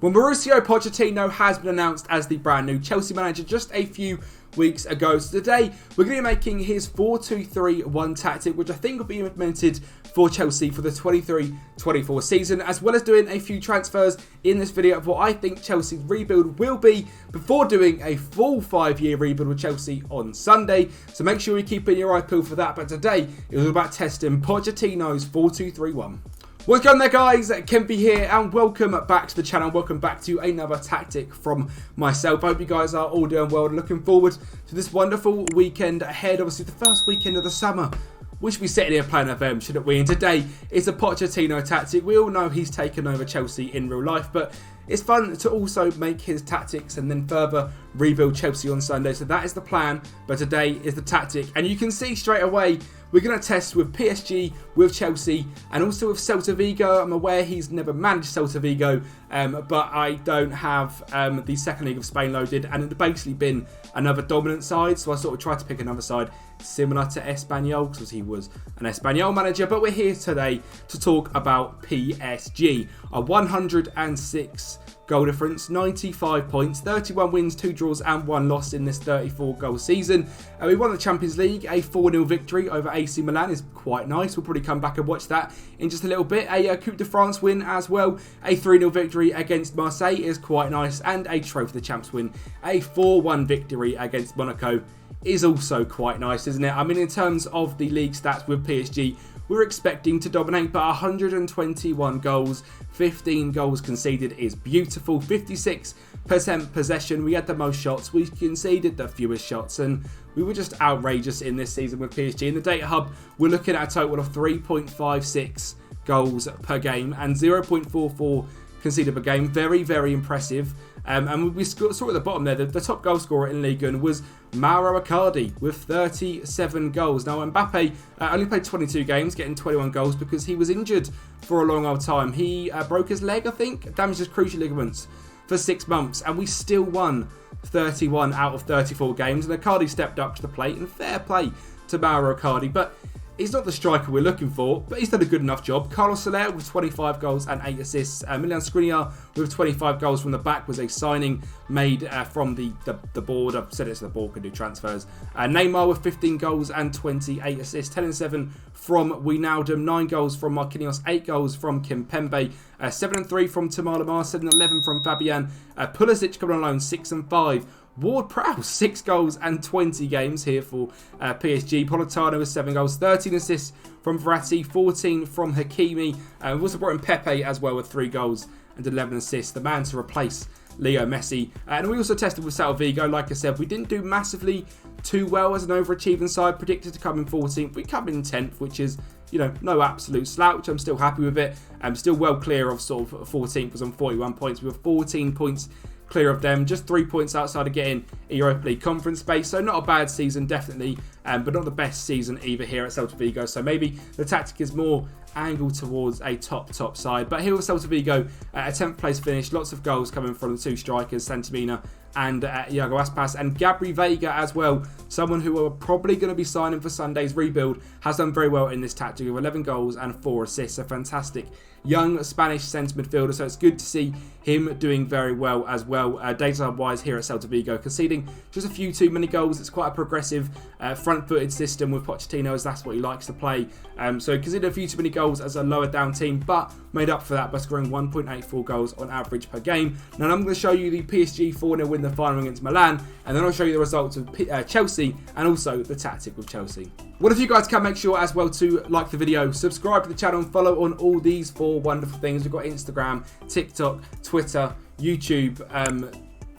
Well, Mauricio Pochettino has been announced as the brand new Chelsea manager just a few weeks ago. So today we're going to be making his 4-2-3-1 tactic, which I think will be implemented for Chelsea for the 23-24 season, as well as doing a few transfers in this video of what I think Chelsea's rebuild will be before doing a full 5-year rebuild with Chelsea on Sunday. So make sure you're keeping your eye peeled for that. But today it was about testing Pochettino's 4-2-3-1. What's going on there, guys? Kempi here, and welcome back to the channel. Welcome back to another tactic from myself. I hope you guys are all doing well and looking forward to this wonderful weekend ahead. Obviously, the first weekend of the summer. We should be sitting here playing FM, shouldn't we? And today is a Pochettino tactic. We all know he's taken over Chelsea in real life, but it's fun to also make his tactics and then further rebuild Chelsea on Sunday. So that is the plan, but today is the tactic. And you can see straight away, we're going to test with PSG, with Chelsea, and also with Celta Vigo. I'm aware he's never managed Celta Vigo, but I don't have the second league of Spain loaded, and it's basically been another dominant side. So I sort of tried to pick another side similar to Espanyol, because he was an Espanyol manager. But we're here today to talk about PSG. A 106 goal difference, 95 points, 31 wins, 2 draws and 1 loss in this 34 goal season. We won the Champions League. A 4-0 victory over AC Milan is quite nice. We'll probably come back and watch that in just a little bit. A Coupe de France win as well. A 3-0 victory against Marseille is quite nice. And a Trophy of the Champs win. A 4-1 victory against Monaco is also quite nice, isn't it? I mean, in terms of the league stats with PSG, we're expecting to dominate, but 121 goals, 15 goals conceded is beautiful. 56% possession. We had the most shots. We conceded the fewest shots, and we were just outrageous in this season with PSG. In the data hub, we're looking at a total of 3.56 goals per game and 0.44 conceded per game. Very, very impressive. And we saw at the bottom there, the top goal scorer in Ligue 1 was Mauro Icardi with 37 goals. Now, Mbappe only played 22 games, getting 21 goals because he was injured for a long old time. He broke his leg, I think, damaged his cruciate ligaments for 6 months, and we still won 31 out of 34 games. And Icardi stepped up to the plate, and fair play to Mauro Icardi. But he's not the striker we're looking for, but he's done a good enough job. Carlos Soler with 25 goals and 8 assists. Milan Skriniar with 25 goals from the back was a signing made from the board. I've said it's the board can do transfers. Neymar with 15 goals and 28 assists. 10 and 7 from Wijnaldum. 9 goals from Marquinhos. 8 goals from Kempi. 7 and 3 from Tamar Lamar. 7 and 11 from Fabian. Pulisic coming on loan. 6 and 5. Ward-Prowse, 6 goals and 20 games here for PSG. Politano with 7 goals, 13 assists from Verratti, 14 from Hakimi. We've also brought in Pepe as well with 3 goals and 11 assists. The man to replace Leo Messi. And we also tested with Celta Vigo. Like I said, we didn't do massively too well as an overachieving side. Predicted to come in 14th. We come in 10th, which is, you know, no absolute slouch. I'm still happy with it. I'm still well clear of sort of 14th, was on 41 points. We were 14 points clear of them, just 3 points outside of getting a Europa League conference space. So not a bad season, definitely, but not the best season either here at Celta Vigo. So maybe the tactic is more angled towards a top side. But here with Celta Vigo, a 10th place finish, lots of goals coming from the 2 strikers, Santimina and Iago Aspas, and Gabri Veiga as well, someone who are probably going to be signing for Sunday's rebuild, has done very well in this tactic with 11 goals and 4 assists. A fantastic young Spanish centre midfielder, so it's good to see him doing very well as well. Data wise here at Celta Vigo, conceding just a few too many goals. It's quite a progressive front-footed system with Pochettino, as that's what he likes to play. So conceded a few too many goals as a lower down team, but made up for that by scoring 1.84 goals on average per game. Now I'm going to show you the PSG 4-0 win the final against Milan, and then I'll show you the results of Chelsea and also the tactic with Chelsea. What if you guys can make sure as well to like the video, subscribe to the channel and follow on all these 4 wonderful things. We've got Instagram, TikTok, Twitter, YouTube,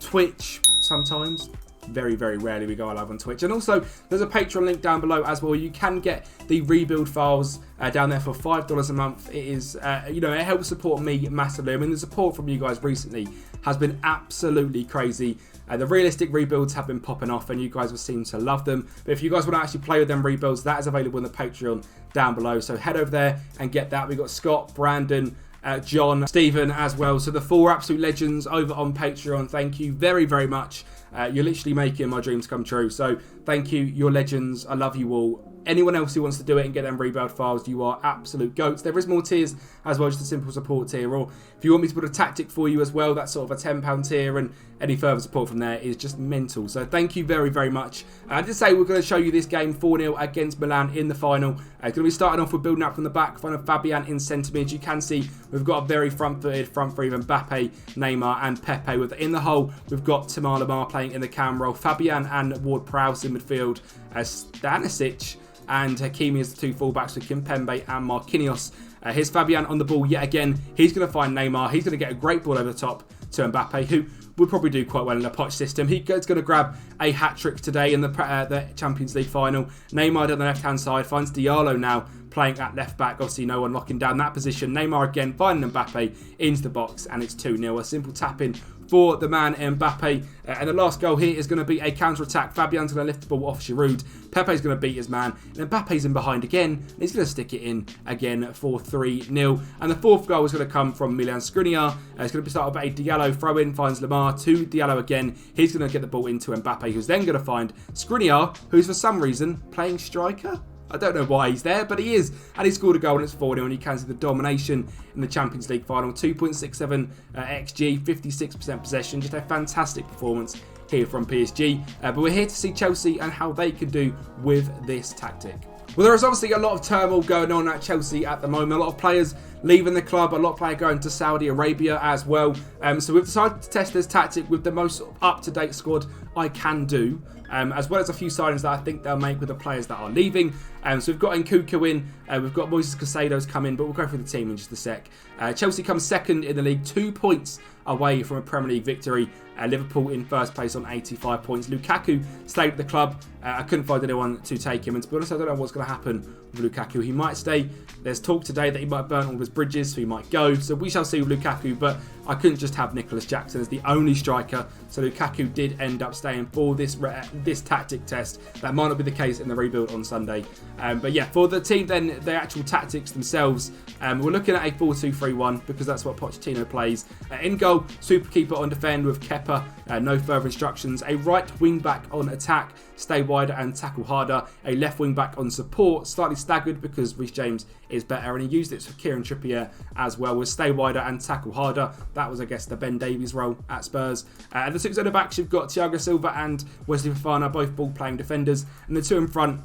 Twitch sometimes. Very, very rarely we go live on Twitch. And also, there's a Patreon link down below as well. You can get the rebuild files down there for $5 a month. It is, you know, it helps support me massively. I mean, the support from you guys recently has been absolutely crazy. The realistic rebuilds have been popping off, and you guys will seem to love them. But if you guys want to actually play with them rebuilds, that is available in the Patreon down below. So head over there and get that. We've got Scott, Brandon, John, Stephen as well. So the 4 absolute legends over on Patreon. Thank you very, very much. You're literally making my dreams come true. So thank you. You're legends. I love you all. anyone else who wants to do it and get them rebuild files, you are absolute goats. There is more tiers as well, just a simple support tier, or if you want me to put a tactic for you as well, that's sort of a £10 tier, and any further support from there is just mental. So thank you very, very much. I did say we're going to show you this game 4-0 against Milan in the final. It's going to be starting off with building up from the back, front of Fabian in centre mid. You can see we've got a very front-footed front three of Mbappe, Neymar and Pepe. In the hole, we've got Tamar Lamar playing in the cam role, Fabian and Ward-Prowse in midfield, Stanisic and Hakimi as the two fullbacks with Kimpembe and Marquinhos. Here's Fabian on the ball yet again. He's going to find Neymar. He's going to get a great ball over the top to Mbappe, who would probably do quite well in the Poch system. He's going to grab a hat-trick today in the Champions League final. Neymar on the left-hand side finds Diallo now playing at left-back. Obviously, no one locking down that position. Neymar again finding Mbappe into the box, and it's 2-0. A simple tap-in for the man Mbappe. And the last goal here is going to be a counter-attack. Fabian's going to lift the ball off Giroud. Pepe's going to beat his man. And Mbappe's in behind again. And he's going to stick it in again for 3-0. And the fourth goal is going to come from Milan Skriniar. It's going to be started by a Diallo throw-in. Finds Lamar to Diallo again. He's going to get the ball into Mbappe, who's then going to find Skriniar, who's for some reason playing striker. I don't know why he's there, but he is. And he scored a goal and it's 4-0, and you can see the domination in the Champions League final. 2.67 XG, 56% possession. Just a fantastic performance here from PSG. But we're here to see Chelsea and how they can do with this tactic. Well, there is obviously a lot of turmoil going on at Chelsea at the moment. A lot of players leaving the club, a lot of players going to Saudi Arabia as well. So we've decided to test this tactic with the most up-to-date squad I can do, as well as a few signings that I think they'll make with the players that are leaving. So we've got Nkunku in, we've got Moises Caicedo's come in, but we'll go through the team in just a sec. Chelsea comes second in the league, 2 points away from a Premier League victory. Liverpool in first place on 85 points. Lukaku stayed at the club. I couldn't find anyone to take him, and to be honest, I don't know what's going to happen with Lukaku. He might stay. There's talk today that he might burn all his bridges, so he might go. So we shall see with Lukaku, but I couldn't just have Nicholas Jackson as the only striker. So Lukaku did end up staying for this tactic test. That might not be the case in the rebuild on Sunday. But yeah, for the team then, the actual tactics themselves, we're looking at a 4-2-3-1 because that's what Pochettino plays. In goal, super keeper on defend with Kepa. No further instructions. A right wing back on attack, stay wider and tackle harder. A left wing back on support, slightly staggered because Reece James is better, and he used it for Kieran Trippier as well, with stay wider and tackle harder. That was, I guess, the Ben Davies role at Spurs. The 6 centre backs, you've got Thiago Silva and Wesley Fofana, both ball playing defenders, and the 2 in front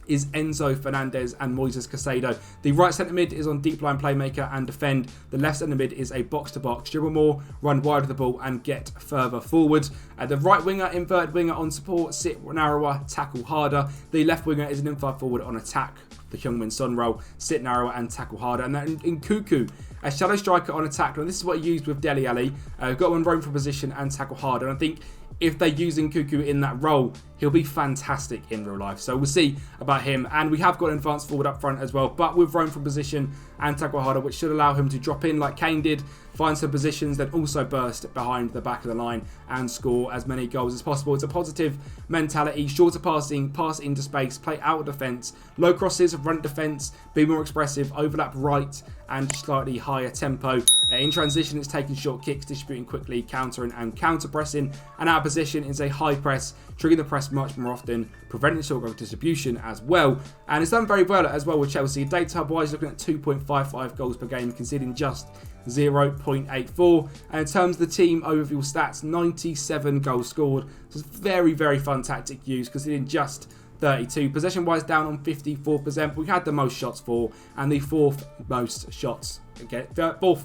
is Enzo Fernandez and Moises Caicedo. The right centre mid is on deep line playmaker and defend. The left centre mid is a box to box, dribble more, run wide of the ball and get further forward. The right winger, inverted winger on support, sit narrower, tackle harder. The left winger is an inside forward on attack, the Heung-min Son role, sit narrower and tackle harder. And then Nkunku, a shadow striker on attack. And this is what he used with Dele Alli. Got one roam for position and tackle harder. And I think if they're using Nkunku in that role, he'll be fantastic in real life. So we'll see about him. And we have got an advanced forward up front as well, but with roam from position and tackle harder, which should allow him to drop in like Kane did, find some positions, then also burst behind the back of the line and score as many goals as possible. It's a positive mentality, shorter passing, pass into space, play out of defence, low crosses, run defence, be more expressive, overlap right and slightly higher tempo. In transition, it's taking short kicks, distributing quickly, countering and counter pressing, and out of position is a high press, triggering the press much more often, preventing short goal distribution as well. And it's done very well as well with Chelsea. Data hub wise, looking at 2.55 goals per game, conceding just 0.84. And in terms of the team overview stats, 97 goals scored. So it's very, very fun tactic used, conceding just 32. Possession wise, down on 54%, but we had the most shots for, and the fourth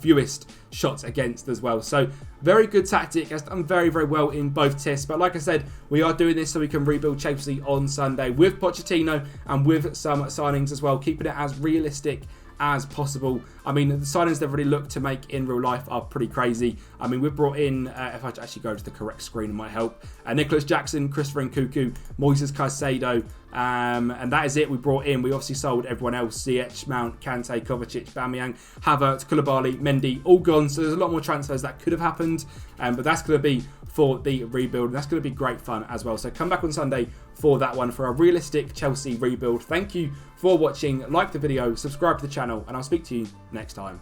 fewest shots against as well. So very good tactic, has done very, very well in both tests. But like I said, we are doing this so we can rebuild Chelsea on Sunday with Pochettino and with some signings as well, keeping it as realistic as possible. I mean, the signings they've already looked to make in real life are pretty crazy. I mean, we've brought in, if I actually go to the correct screen, it might help, Nicholas Jackson, Christopher Nkunku, Moises Caicedo, and that is it we brought in. We obviously sold everyone else, Ziyech, Mount, Kante, Kovacic, Bamiyang, Havertz, Koulibaly, Mendy, all gone. So there's a lot more transfers that could have happened, but that's going to be for the rebuild. That's going to be great fun as well. So come back on Sunday for that one, for a realistic Chelsea rebuild. Thank you for watching. Like the video, subscribe to the channel, and I'll speak to you next time.